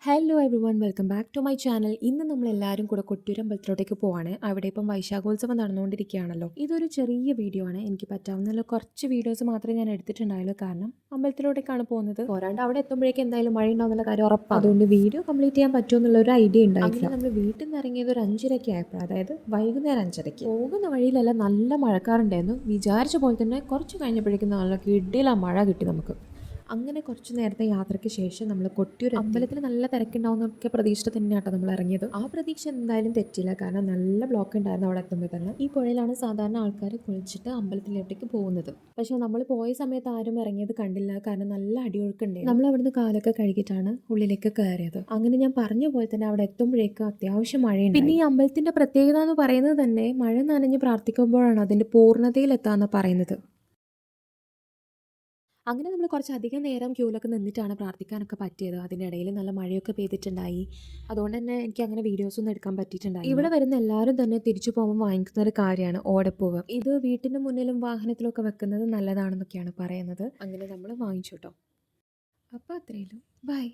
Hello everyone welcome back to my channel. ഇന്ന് നമ്മളെല്ലാവരും കൂടെ കൊട്ടിയൂർ അമ്പലത്തിലോട്ടേക്ക് പോവാണ്. അവിടെ ഇപ്പം വൈശാഖോത്സവം നടന്നുകൊണ്ടിരിക്കുകയാണല്ലോ. ഇതൊരു ചെറിയ വീഡിയോ ആണ്. എനിക്ക് പറ്റാവുന്ന കുറച്ച് വീഡിയോസ് മാത്രമേ ഞാൻ എടുത്തിട്ടുണ്ടായുള്ളൂ. കാരണം അമ്പലത്തിലോട്ടേക്കാണ് പോകുന്നത്. പോരാണ്ട് അവിടെ എത്തുമ്പോഴേക്കും എന്തായാലും മഴ ഉണ്ടാവുന്ന കാര്യം ഉറപ്പാണ്. അതുകൊണ്ട് വീഡിയോ കംപ്ലീറ്റ് ചെയ്യാൻ പറ്റുമോ എന്നുള്ളൊരു ഐഡിയ ഉണ്ടായിട്ടില്ല. നമ്മൾ വീട്ടിൽ നിന്ന് ഇറങ്ങിയത് ഒരു 5:30 ആയപ്പോൾ, അതായത് വൈകുന്നേരം 5:30. പോകുന്ന വഴിയിലെല്ലാം നല്ല മഴക്കാറുണ്ടായിരുന്നു. വിചാരിച്ച പോലെ തന്നെ കുറച്ച് കഴിഞ്ഞപ്പോഴേക്കും നല്ല കിടിലം മഴ കിട്ടി നമുക്ക്. അങ്ങനെ കുറച്ച് നേരത്തെ യാത്രയ്ക്ക് ശേഷം നമ്മൾ കൊട്ടിയൂർ അമ്പലത്തിൽ നല്ല തിരക്കുണ്ടാവുന്നൊക്കെ പ്രതീക്ഷിച്ച് തന്നെയാട്ടോ നമ്മൾ ഇറങ്ങിയത്. ആ പ്രതീക്ഷ എന്തായാലും തെറ്റില്ല. കാരണം നല്ല ബ്ലോക്ക് ഉണ്ടായിരുന്നു അവിടെ എത്തുമ്പോൾ തന്നെ. ഈ പുഴയിലാണ് സാധാരണ ആൾക്കാർ കുളിച്ചിട്ട് അമ്പലത്തിലോട്ടേക്ക് പോകുന്നത്. പക്ഷേ നമ്മൾ പോയ സമയത്ത് ആരും ഇറങ്ങിയത് കണ്ടില്ല. കാരണം നല്ല അടിയൊഴുക്കുണ്ടായിരുന്നു. നമ്മൾ അവിടുന്ന് കാലൊക്കെ കഴുകിയിട്ടാണ് ഉള്ളിലേക്ക് കയറിയത്. അങ്ങനെ ഞാൻ പറഞ്ഞ പോലെ തന്നെ അവിടെ എത്തുമ്പോഴേക്കും അത്യാവശ്യം മഴയുണ്ട്. പിന്നെ ഈ അമ്പലത്തിന്റെ പ്രത്യേകത എന്ന് പറയുന്നത് തന്നെ മഴ നനഞ്ഞ് പ്രാർത്ഥിക്കുമ്പോഴാണ് അതിന്റെ പൂർണ്ണതയിലെത്താന്ന് പറയുന്നത്. അങ്ങനെ നമ്മൾ കുറച്ചധികം നേരം ക്യൂലൊക്കെ നിന്നിട്ടാണ് പ്രാർത്ഥിക്കാനൊക്കെ പറ്റിയത്. അതിനിടയിൽ നല്ല മഴയൊക്കെ പെയ്തിട്ടുണ്ടായി. അതുകൊണ്ട് തന്നെ എനിക്ക് അങ്ങനെ വീഡിയോസൊന്നും എടുക്കാൻ പറ്റിയിട്ടുണ്ടായി. ഇവിടെ വരുന്ന എല്ലാവരും തന്നെ തിരിച്ചു പോകുമ്പോൾ വാങ്ങിക്കുന്ന ഒരു കാര്യമാണ് ഓടപ്പൂവ്. ഇത് വീട്ടിൻ്റെ മുന്നിലും വാഹനത്തിലൊക്കെ വെക്കുന്നത് നല്ലതാണെന്നൊക്കെയാണ് പറയുന്നത്. അങ്ങനെ നമ്മൾ വാങ്ങിച്ചു കേട്ടോ. അപ്പോൾ അത്രയേ ഉള്ളൂ. ബൈ.